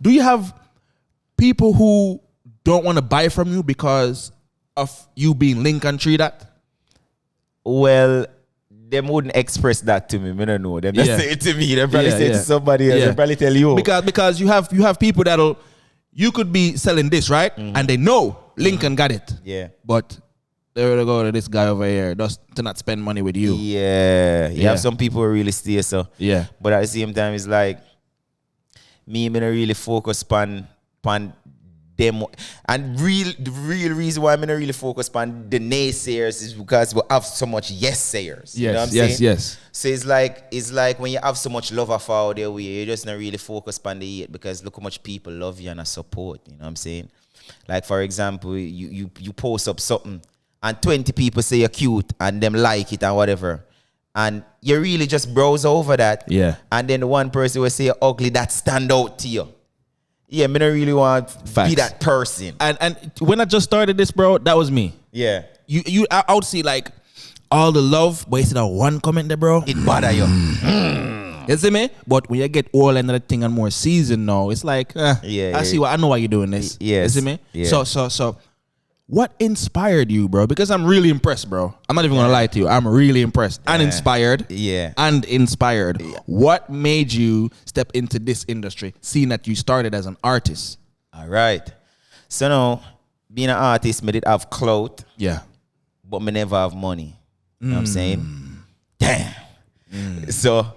do you have people who don't want to buy from you because of you being Lincoln Tree that? Well, them wouldn't express that to me. I don't know. Them just say it to me. They probably say it to somebody else. They probably tell you. Because you have people that'll, you could be selling this, right? And they know Lincoln got it. Yeah. But they will go to this guy over here just to not spend money with you. Yeah. You have some people who really stay so. Yeah. But at the same time, it's like, me don't really focus on them. And the real reason why I'm not really focused on the naysayers is because we have so much yes-sayers. You know what I'm saying? Yes. So it's like when you have so much love for out there, you're just not really focused on the hate because look how much people love you and support. You know what I'm saying? Like, for example, you post up something and 20 people say you're cute and them like it and whatever. And you really just browse over that. Yeah. And then the one person will say you're ugly, that stand out to you. Yeah, me don't really want to be that person. And when I just started this, bro, that was me. Yeah. I would see like all the love, but you see that one comment there, bro. It bother you. You see me? But when you get all another thing and more season now, it's like, I know why you're doing this. Yes. You see me? Yeah. So what inspired you, bro? Because I'm really impressed, bro. I'm not even gonna lie to you. I'm really impressed and inspired. Yeah. And inspired. Yeah. What made you step into this industry, seeing that you started as an artist? All right. So now, being an artist, me did have clout. Yeah. But me never have money. You know what I'm saying? Damn. So,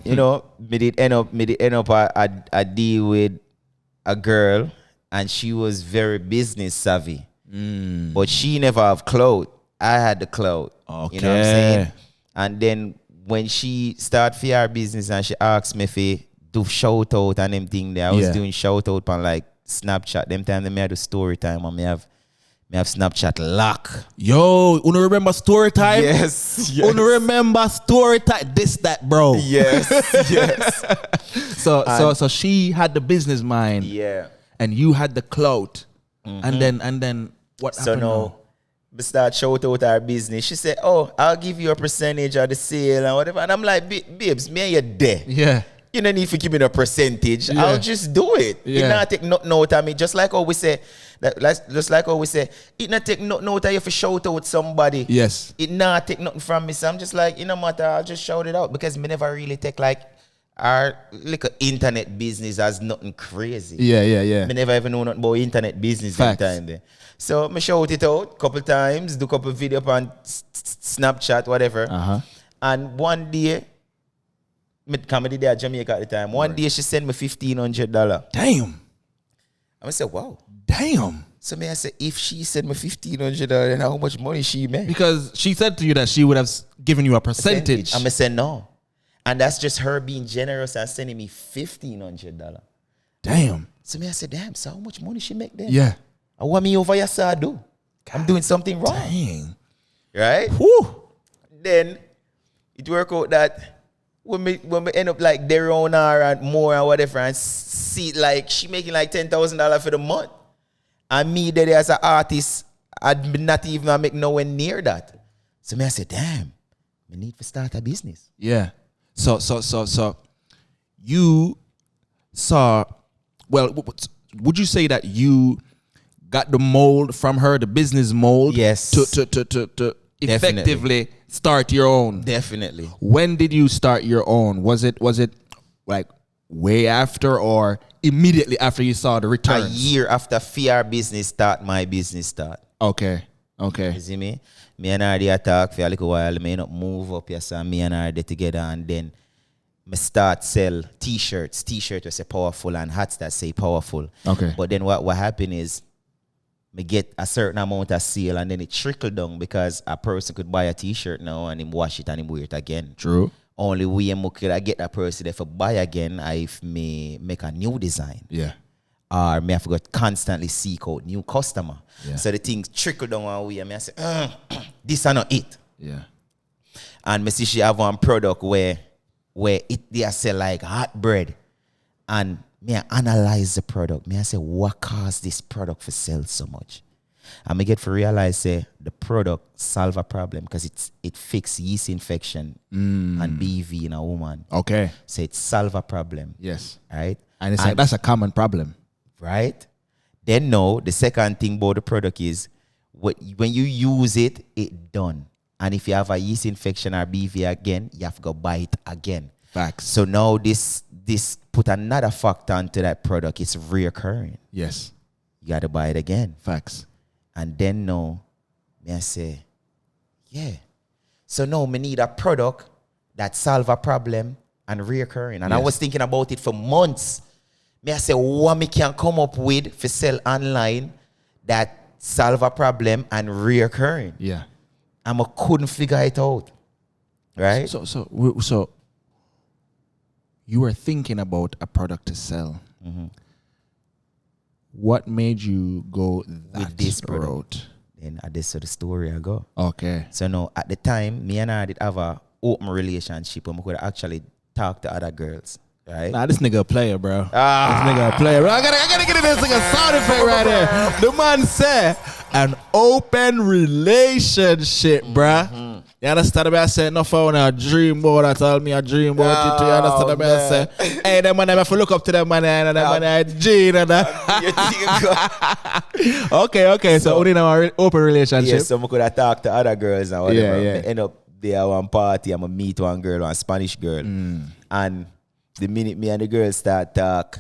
you know, me did end up I deal with a girl and she was very business savvy. But she never have clout. I had the clout. Okay. You know what I'm saying? And then when she start for her business and she asked me if I do shout out and them thing there, I was doing shout out on like Snapchat. Them time they had the story time and me have Snapchat lock. Yo, you remember story time? Yes. You remember story time? This, that, bro. Yes. So she had the business mind. Yeah. And you had the clout. And then what happened? So now, we start shout out our business. She said, "Oh, I'll give you a percentage of the sale and whatever." And I'm like, "Babes, me and you there. Yeah. You don't need to give me a percentage. Yeah. I'll just do it. Yeah. It not take nothing out of me. Just like how we say, it not take nothing out of you for shout out somebody. Yes. It not take nothing from me. So I'm just like, no matter, I'll just shout it out because me never really take like our little internet business as nothing crazy. Yeah. Me never even know nothing about internet business that time there. So me shout it out couple times, do couple video on Snapchat, whatever. And one day, me comedy there at Jamaica at the time. One day she sent me $1,500. Damn. I said, wow. Damn. So me I said, if she sent me $1,500, then how much money she made? Because she said to you that she would have given you a percentage. I'm saying no. And that's just her being generous and sending me $1,500. Damn. So me I said, damn, so how much money she make then? Yeah. I want me over here, so I do. I'm doing something wrong. Dang. Right? Whew. Then it work out that when we end up like their own hour and more and whatever and see like she making like $10,000 for the month. And me there as an artist, I'd not even make nowhere near that. So me I said, damn, we need to start a business. Yeah. So you saw, well, would you say that you got the mold from her, the business mold? Yes. To effectively start your own? Definitely. When did you start your own? Was it like way after or immediately after you saw the returns? A year after fear business start, my business start. Okay. You see me? Me and her they talk for a little while. Me not move up here, so me and her they together, and then me start sell t-shirts. T-shirts that say powerful and hats that say powerful. Okay. But then what happened is me get a certain amount of sale and then it trickled down because a person could buy a t-shirt now and him wash it and him wear it again. True. Only way I could get that person if I buy again if me make a new design. Yeah. Or me have to go constantly seek out new customer. Yeah. So the things trickle down one way and me I say, this are not it. Yeah. And me see she have one product where it they sell like hot bread. And me I analyze the product. Me I say, what caused this product to sell so much? And me get to realize say the product solve a problem because it fix yeast infection and BV in a woman. Okay. So it solve a problem. Yes. Right? And it's like, that's a common problem. Right? Then no, the second thing about the product is when you use it, it done. And if you have a yeast infection or BV again, you have to go buy it again. Facts. So now this put another factor onto that product. It's reoccurring. Yes. You got to buy it again. Facts. And then no, me I say, yeah. So now me need a product that solve a problem and reoccurring. And I was thinking about it for months. Me I say, what me can come up with for sell online that solve a problem and reoccurring. Yeah. And I couldn't figure it out. Right? So you were thinking about a product to sell. Mm-hmm. What made you go With this route? product. Then this is the story I go. Okay. So now at the time, me and her did have a open relationship and we could actually talk to other girls. Right? Nah, this nigga a player, bro. This nigga a player, bro. I gotta get this nigga sound effect right here. The man said an open relationship, bruh. You understand what I said? No phone, a dream board. I told me a dream board. You understand what I said? Hey, that man, I have to look up to that man and that man, Gene and that. Okay. So only now an open relationship. Yes, so I could have talked to other girls and whatever. Yeah. I end up there at one party. I'm going to meet one girl, one Spanish girl. And the minute me and the girl start talk,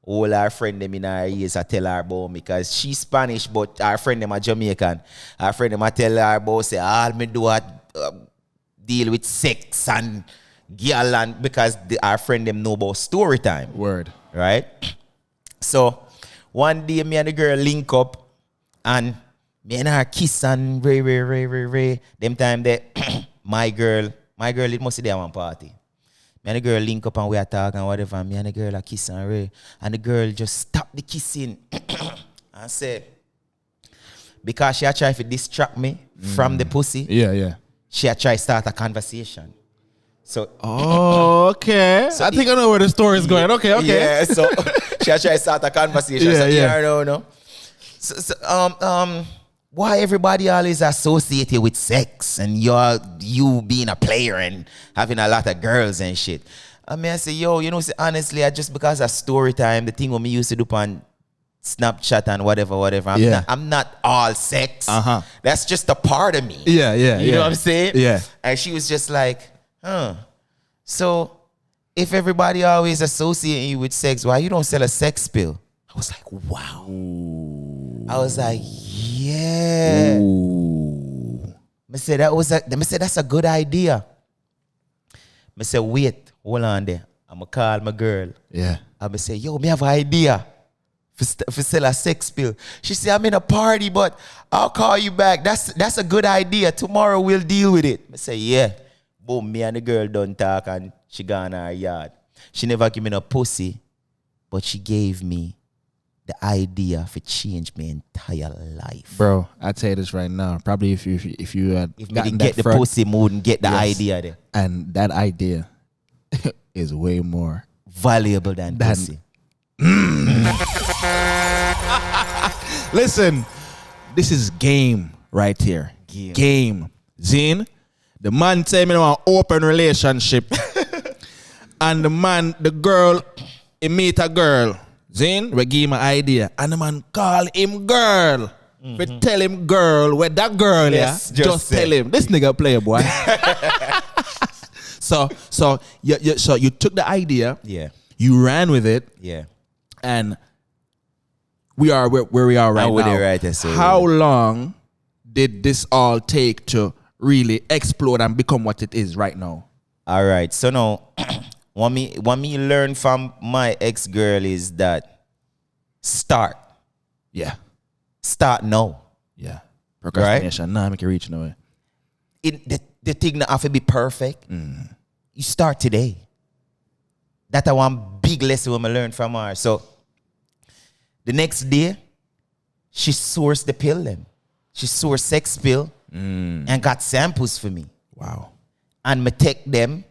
all our friend them in her ears I tell her about me because she's Spanish, but our friend them are Jamaican. Our friend them I tell her about say all me do at deal with sex and girl and because our friend them know about story time. Word. Right? So one day me and the girl link up and me and her kiss and ray. Them time that my girl it must be there one party. Me and the girl link up and we are talking and whatever. Me and the girl are kissing and ray. And the girl just stop the kissing and say, because she had tried to distract me from the pussy. Yeah. She had tried to start a conversation. So okay. So I think I know where the story is going. Okay. Yeah, so she had tried to start a conversation. No. So, why everybody always associated with sex and you being a player and having a lot of girls and shit? I mean, I say, honestly, I just because of story time, the thing what me used to do on Snapchat and whatever. I'm not all sex. That's just a part of me. Yeah. You know what I'm saying? Yeah. And she was just like, so if everybody always associate you with sex, why you don't sell a sex pill? I was like, wow. Ooh. I was like, yeah. I said that's a good idea. I said, wait, hold on there. I'm gonna call my girl. Yeah. I'm gonna say, me have an idea for sell a sex pill. She said, I'm in a party, but I'll call you back. That's a good idea. Tomorrow we'll deal with it. I say, yeah. Boom, me and the girl done talk and she gone her yard. She never give me no pussy, but she gave me the idea for change my entire life. Bro, I tell you this right now. Probably if you had if me didn't get the pussy, me wouldn't get the idea there. And that idea is way more valuable than pussy. Listen, this is game right here. Game. Zine, the man tell me an open relationship. And the girl, he meet a girl. Zine, we give him an idea. And the man call him girl. We tell him girl, where that girl, yes, just tell him. This nigga play, boy. So you took the idea. Yeah. You ran with it. Yeah. And we are where we are right now. Right, how long did this all take to really explode and become what it is right now? All right. So now, what me learn from my ex-girl is that start. Yeah. Start now. Yeah. Procrastination. Right? Nah, make it reach nowhere. The thing not have to be perfect. You start today. That's one big lesson I learned from her. So the next day, she sourced the pill then. She sourced sex pill and got samples for me. Wow. And me take them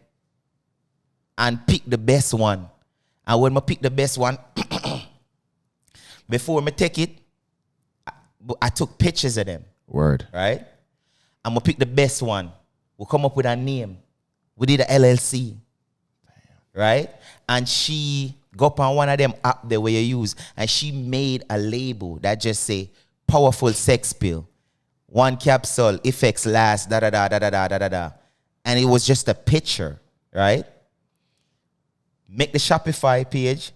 and pick the best one. And when I pick the best one, before me take it, I took pictures of them. Word. Right? I'm going to pick the best one. We'll come up with a name. We did a LLC. Damn. Right? And she go up on one of them app there where you use, and she made a label that just say powerful sex pill, 1 capsule, effects last, da da da da da da da da. And it was just a picture, right? Make the Shopify page,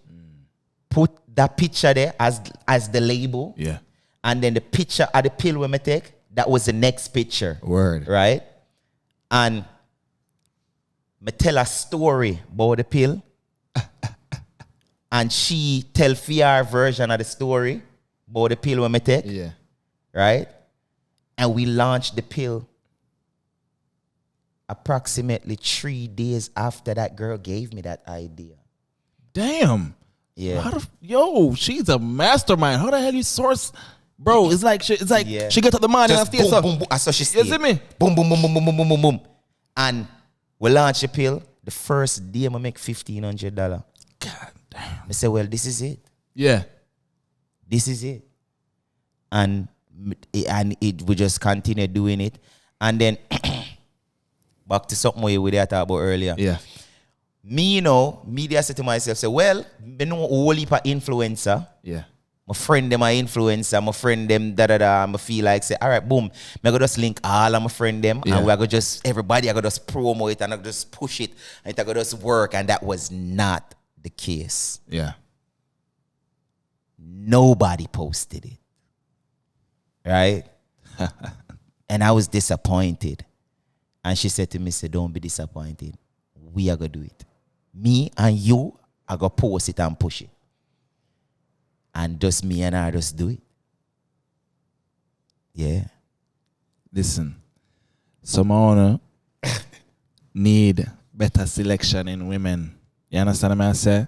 put that picture there as the label. Yeah. And then the picture of the pill we take, that was the next picture. Word. Right? And me tell a story about the pill. And she tell VR version of the story about the pill we take. Yeah. Right? And we launched the pill approximately 3 days after that girl gave me that idea. Damn. Yeah. She's a mastermind. How the hell you source? Bro, it's like she gets up the money and boom, stuff. boom, boom. I saw she You see me? Boom, boom, boom, boom, boom, boom, boom, boom, boom. And we launched the pill. The first day I make $1,500. God damn. I said, well, this is it. Yeah. This is it. And we just continue doing it. And then back to something we were talking about earlier. Yeah. Me, media said to myself, say, well, I know a whole heap of influencer. Yeah. My friend them are influencer, my friend them da-da-da. I feel like, say, all right, boom. I go just link all of my friend them. Yeah. And we go just, everybody, I go just promo it and I go just push it. And I go just work. And that was not the case. Yeah. Nobody posted it. Right? And I was disappointed. And she said to me, say, don't be disappointed. We are going to do it. Me and you are going to post it and push it. And just me and I just do it. Yeah. Listen, some owner need better selection in women. You understand what I say?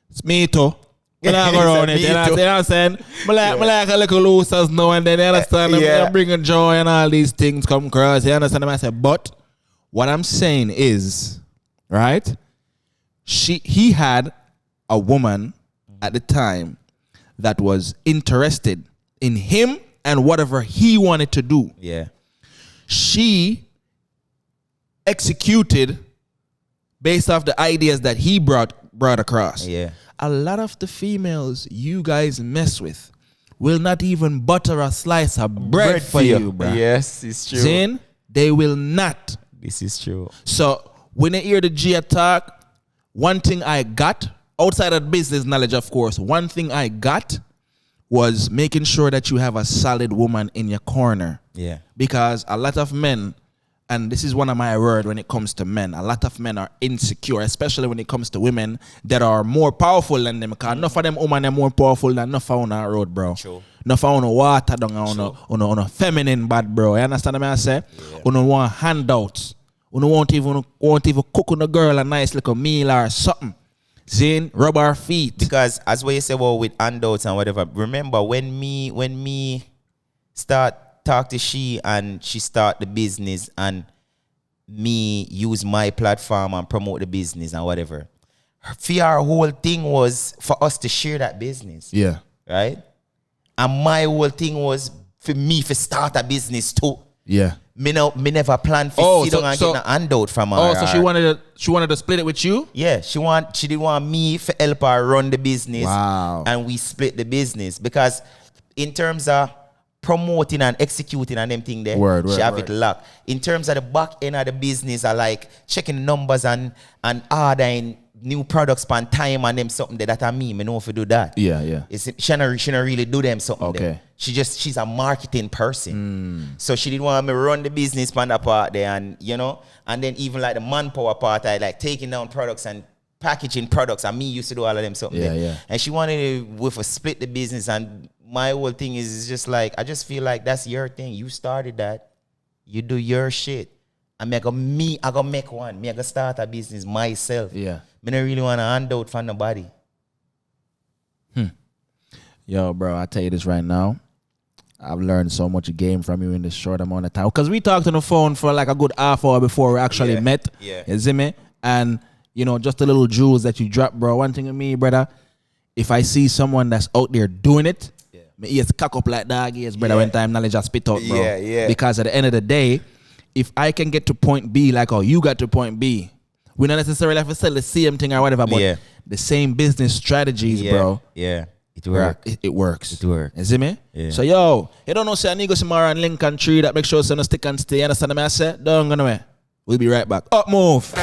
It's me too. I go around it. You know what I'm saying? I like a little losers now and then. You understand? I'm bringing joy and all these things come across. You understand what I say? But what I'm saying is, right? He had a woman at the time that was interested in him and whatever he wanted to do. Yeah. She executed based off the ideas that he brought across. Yeah. A lot of the females you guys mess with will not even butter a slice of bread for you, bro. Yes, it's true. Then they will not. This is true. So when I hear the G talk, one thing I got, outside of business knowledge, of course, one thing I got was making sure that you have a solid woman in your corner. Yeah. Because a lot of men, and this is one of my words when it comes to men, a lot of men are insecure, especially when it comes to women that are more powerful than them. Because enough of them women are more powerful than enough of on our road, bro. True. Enough of on water down on a feminine bad, bro. You understand what I say? Yeah. On want handouts. On won't even cook on a girl a nice little meal or something. Zane, rub our feet. Because as what you say, well, with handouts and whatever, remember when me start talk to she and she start the business and me use my platform and promote the business and whatever, our whole thing was for us to share that business. Yeah. Right? And my whole thing was for me to start a business too. Yeah. Me never planned for sit down and get a handout from her. Oh, so she wanted to split it with you? Yeah, she didn't want me to help her run the business. Wow. And we split the business because in terms of promoting and executing and them thing there, she have it locked. In terms of the back end of the business, I like checking the numbers and ordering new products on time and them something that I know if you do that. Yeah, yeah. She not really do them something. Okay. There. She's a marketing person. So she didn't want me run the business on that part there and and then even like the manpower part, I like taking down products and packaging products and me used to do all of them something there. Yeah. And she wanted with a split the business and my whole thing is just like, I just feel like that's your thing. You started that. You do your shit. I gotta make one. I gotta start a business myself. Yeah. I don't really want to hand out for nobody. Yo, bro, I tell you this right now. I've learned so much game from you in this short amount of time. Because we talked on the phone for like a good half hour before we actually met. Yeah. You see me? And, just the little jewels that you drop, bro. One thing with me, brother, if I see someone that's out there doing it, my ears cock up like dog ears, brother, when time knowledge I spit out, bro. Yeah. Because at the end of the day, if I can get to point B like how you got to point B We not necessarily have to sell the same thing or whatever, but the same business strategies, bro. Yeah. It works. It works. It works. You see me? Yeah. So, yo, you don't know, say, Negusimara and Lincoln Tree that make sure you stick and stay. You understand what I say? Don't go nowhere. We'll be right back. Up move.